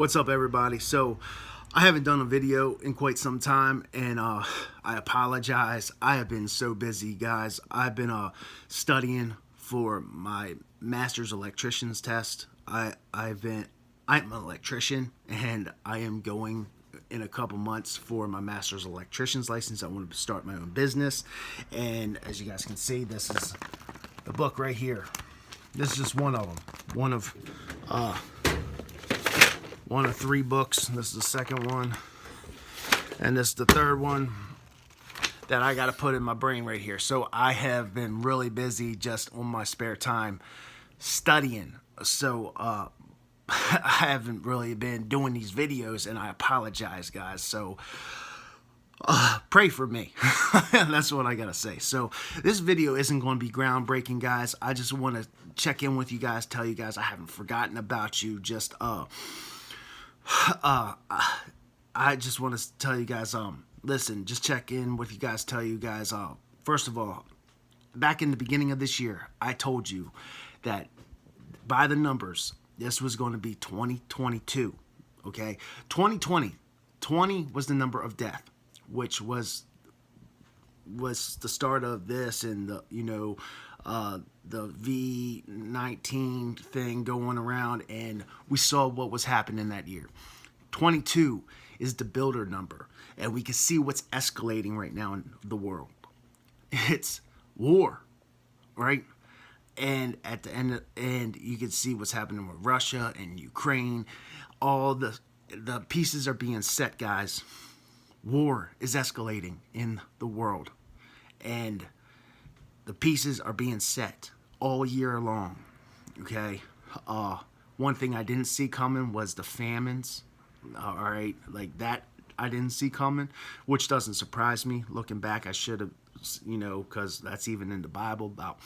What's up, everybody? So I haven't done a video in quite some time, and I apologize. I have been so busy, guys. I've been studying for my master's electrician's test. I'm an electrician, and I am going in a couple months for my master's electrician's license. I want to start my own business, and as you guys can see, this is the book right here. This is just one of them. One of three books. This is the second one, and this is the third one that I got to put in my brain right here. So I have been really busy just on my spare time studying. So I haven't really been doing these videos, and I apologize, guys. So pray for me. That's what I gotta say. So this video isn't going to be groundbreaking, guys. I just want to check in with you guys, tell you guys I haven't forgotten about you. Just I just want to tell you guys, listen, just check in with you guys, tell you guys, first of all, back in the beginning of this year, I told you that by the numbers, this was going to be 2022, okay? 2020 was the number of death, which was the start of this, and the, the V19 thing going around, and we saw what was happening that year. 22 is the builder number, and we can see what's escalating right now in the world. It's war, right? And at the end, you can see what's happening with Russia and Ukraine. All the pieces are being set, guys. War is escalating in the world, and the pieces are being set all year long, okay? One thing I didn't see coming was the famines, all right? Like that I didn't see coming, which doesn't surprise me. Looking back, I should have, because that's even in the Bible about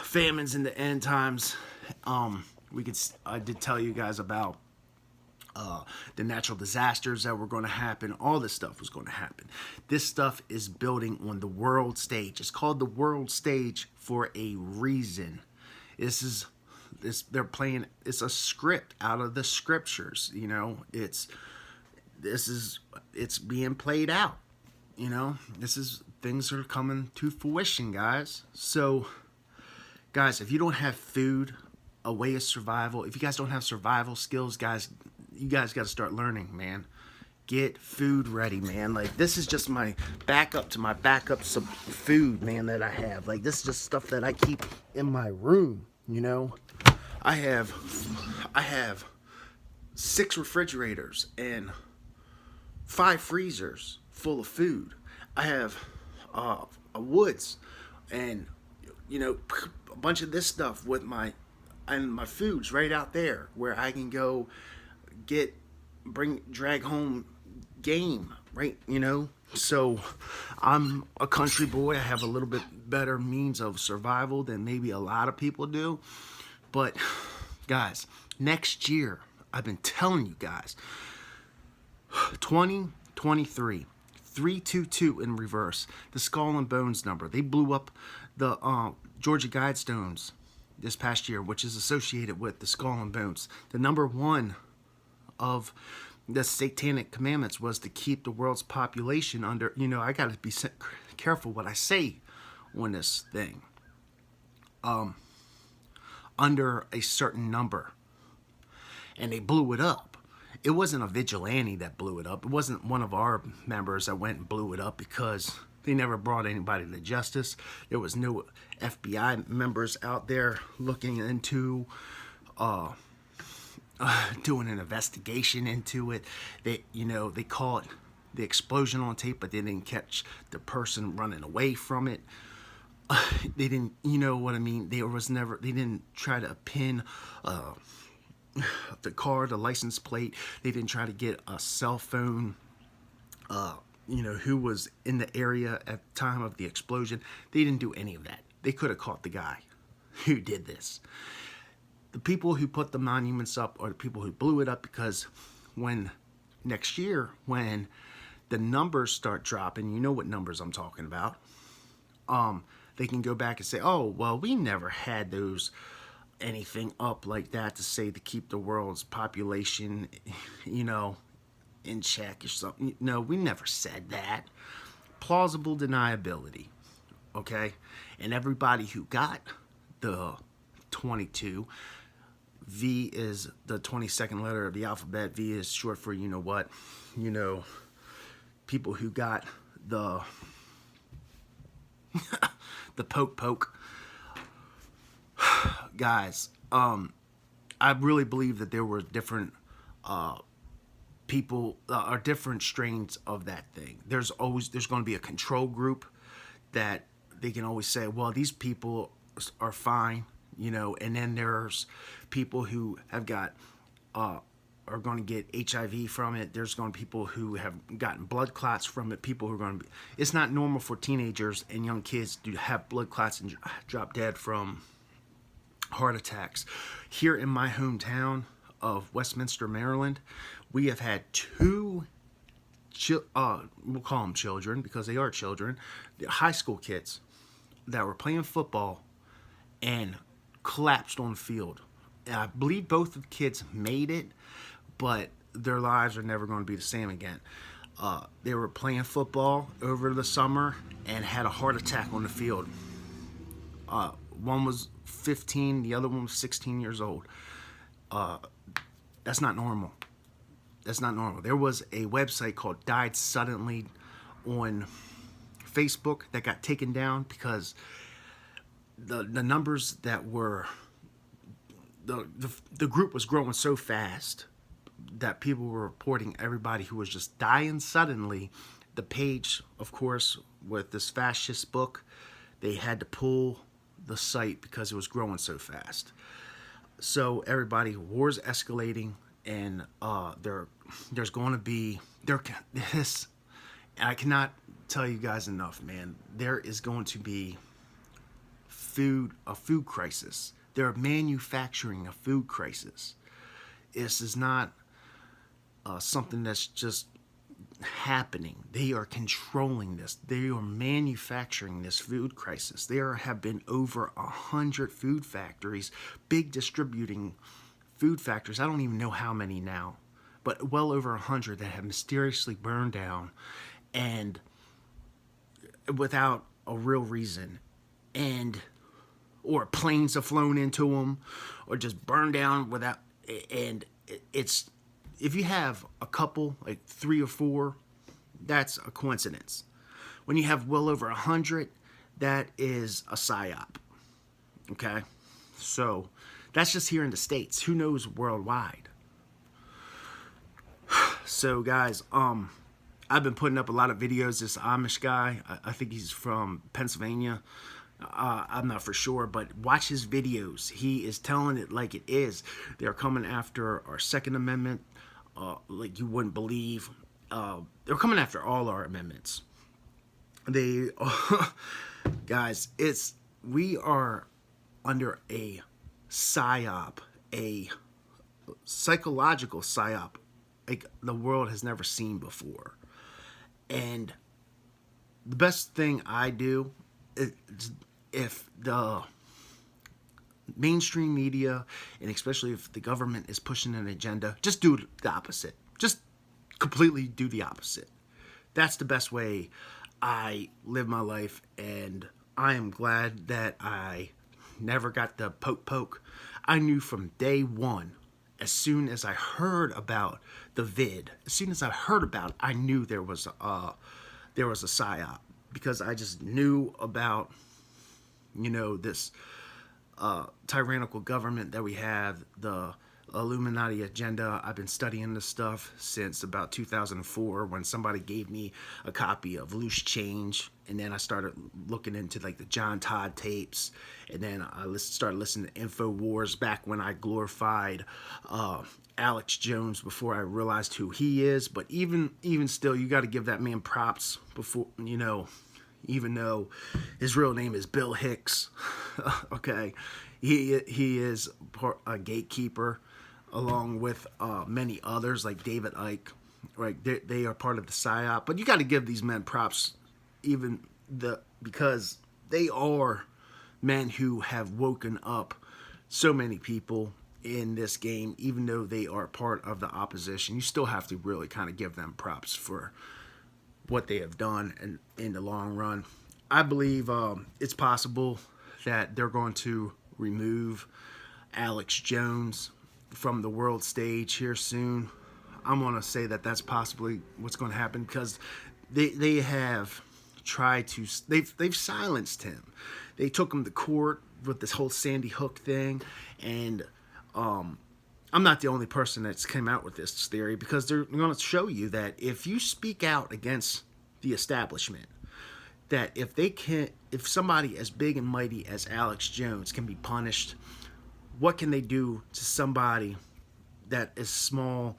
famines in the end times. I did tell you guys about the natural disasters that were going to happen. All this stuff was going to happen. This stuff is building on the world stage. It's called the world stage for a reason. They're playing. It's a script out of the scriptures. It's being played out. Things are coming to fruition, guys. So, guys, if you don't have food, a way of survival, if you guys don't have survival skills, guys, you guys got to start learning, man. Get food ready, man. Like, this is just my backup to my backups of food, man, that I have. Like, this is just stuff that I keep in my room, I have 6 refrigerators and 5 freezers full of food. I have woods and, a bunch of this stuff with my foods right out there where I can go drag home game, right? So I'm a country boy. I have a little bit better means of survival than maybe a lot of people do. But guys, next year, I've been telling you guys, 2023, 322 in reverse, the Skull and Bones number. They blew up the Georgia Guidestones this past year, which is associated with the Skull and Bones. The number 1 of the satanic commandments was to keep the world's population under, I got to be careful what I say on this thing, under a certain number. And they blew it up. It wasn't a vigilante that blew it up. It wasn't one of our members that went and blew it up, because they never brought anybody to justice. There was no FBI members out there looking into doing an investigation into it. They call it the explosion on tape, but they didn't catch the person running away from it. They didn't, what I mean? They didn't try to pin the car, the license plate. They didn't try to get a cell phone, who was in the area at the time of the explosion. They didn't do any of that. They could have caught the guy who did this. The people who put the monuments up are the people who blew it up, because next year, when the numbers start dropping, you know what numbers I'm talking about, they can go back and say, oh, well, we never had those anything up like that to say to keep the world's population, in check or something. No, we never said that. Plausible deniability, okay? And everybody who got the 22, V is the 22nd letter of the alphabet. V is short for you know what. People who got the the poke. Guys, I really believe that there were different people or different strains of that thing. There's going to be a control group that they can always say, well, these people are fine, and then there's people who have got are going to get HIV from it. There's going to be people who have gotten blood clots from it. People who are going to be. It's not normal for teenagers and young kids to have blood clots and drop dead from heart attacks. Here in my hometown of Westminster, Maryland, we have had two, we'll call them children because they are children, high school kids that were playing football and collapsed on the field. And I believe both of the kids made it, but their lives are never going to be the same again. They were playing football over the summer and had a heart attack on the field. One was 15, the other one was 16 years old. That's not normal. That's not normal. There was a website called Died Suddenly on Facebook that got taken down because the numbers that were the group was growing so fast that people were reporting everybody who was just dying suddenly. The page, of course, with this fascist book, they had to pull the site because it was growing so fast. So everybody, war's escalating, and there's going to be this. I cannot tell you guys enough, man. There is going to be a food crisis. They're manufacturing a food crisis. This is not something that's just happening. They are controlling this. They are manufacturing this food crisis. There have been over 100 food factories, big distributing food factories. I don't even know how many now, but well over 100 that have mysteriously burned down and without a real reason, or planes have flown into them, or just burned down without. And it's, if you have a couple, like 3 or 4, that's a coincidence. When you have well over 100, that is a psyop. Okay, so that's just here in the States. Who knows worldwide? So guys, I've been putting up a lot of videos. This Amish guy, I think he's from Pennsylvania. I'm not for sure, but watch his videos. He is telling it like it is. They're coming after our Second Amendment, like you wouldn't believe. They're coming after all our amendments. They, guys, we are under a psyop, a psychological psyop, like the world has never seen before. And the best thing I do is, if the mainstream media, and especially if the government is pushing an agenda, just do the opposite. Just completely do the opposite. That's the best way I live my life, and I am glad that I never got the poke. I knew from day one, as soon as I heard about the vid, as soon as I heard about it, I knew there was a psyop, because I just knew about, this tyrannical government that we have, the Illuminati agenda. I've been studying this stuff since about 2004 when somebody gave me a copy of Loose Change, and then I started looking into like the John Todd tapes, and then I started listening to InfoWars back when I glorified Alex Jones before I realized who he is. But even still, you got to give that man props before, even though his real name is Bill Hicks. Okay, he is a gatekeeper, along with many others like David Icke. Right, they are part of the psyop. But you got to give these men props, because they are men who have woken up so many people in this game, even though they are part of the opposition. You still have to really kind of give them props for what they have done in the long run. I believe it's possible that they're going to remove Alex Jones from the world stage here soon. I'm going to say that that's possibly what's going to happen, because they have tried to, they've silenced him. They took him to court with this whole Sandy Hook thing, and I'm not the only person that's came out with this theory, because they're going to show you that if you speak out against the establishment, that if somebody as big and mighty as Alex Jones can be punished, what can they do to somebody that is small,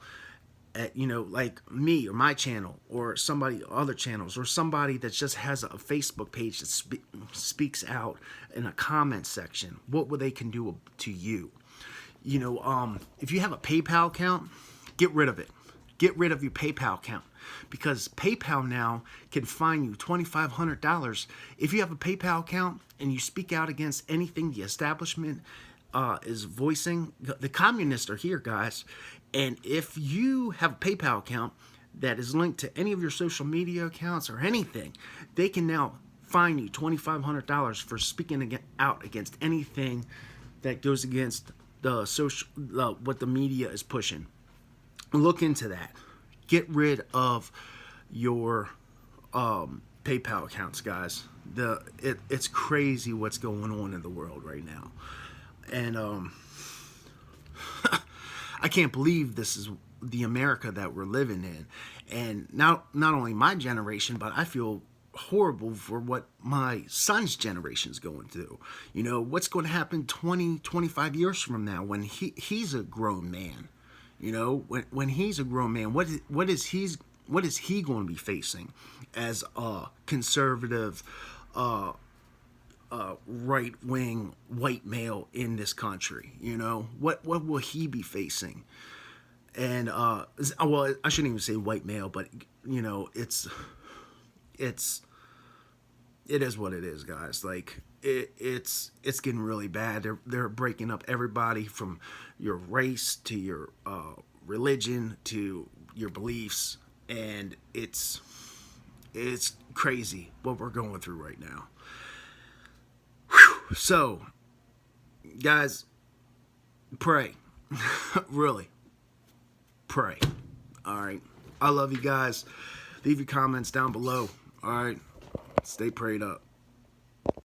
at, like me or my channel, or somebody other channels, or somebody that just has a Facebook page that speaks out in a comment section? What they can do to you? If you have a PayPal account, get rid of it. Get rid of your PayPal account, because PayPal now can fine you $2,500 if you have a PayPal account and you speak out against anything the establishment is voicing. The communists are here, guys, and if you have a PayPal account that is linked to any of your social media accounts or anything, they can now fine you $2,500 for speaking out against anything that goes against what the media is pushing. Look into that. Get rid of your PayPal accounts, guys. It's crazy what's going on in the world right now, and I can't believe this is the America that we're living in. And not only my generation, but I feel horrible for what my son's generation is going through. What's going to happen 20, 25 years from now when he's a grown man? When he's a grown man, what is he going to be facing as a conservative, right-wing white male in this country? What will he be facing? And well, I shouldn't even say white male, but it is what it is, guys. Like it's getting really bad. They're breaking up everybody from your race to your religion to your beliefs, and it's crazy what we're going through right now. Whew. So, guys, pray. Really, pray. All right. I love you guys. Leave your comments down below. All right. Stay prayed up.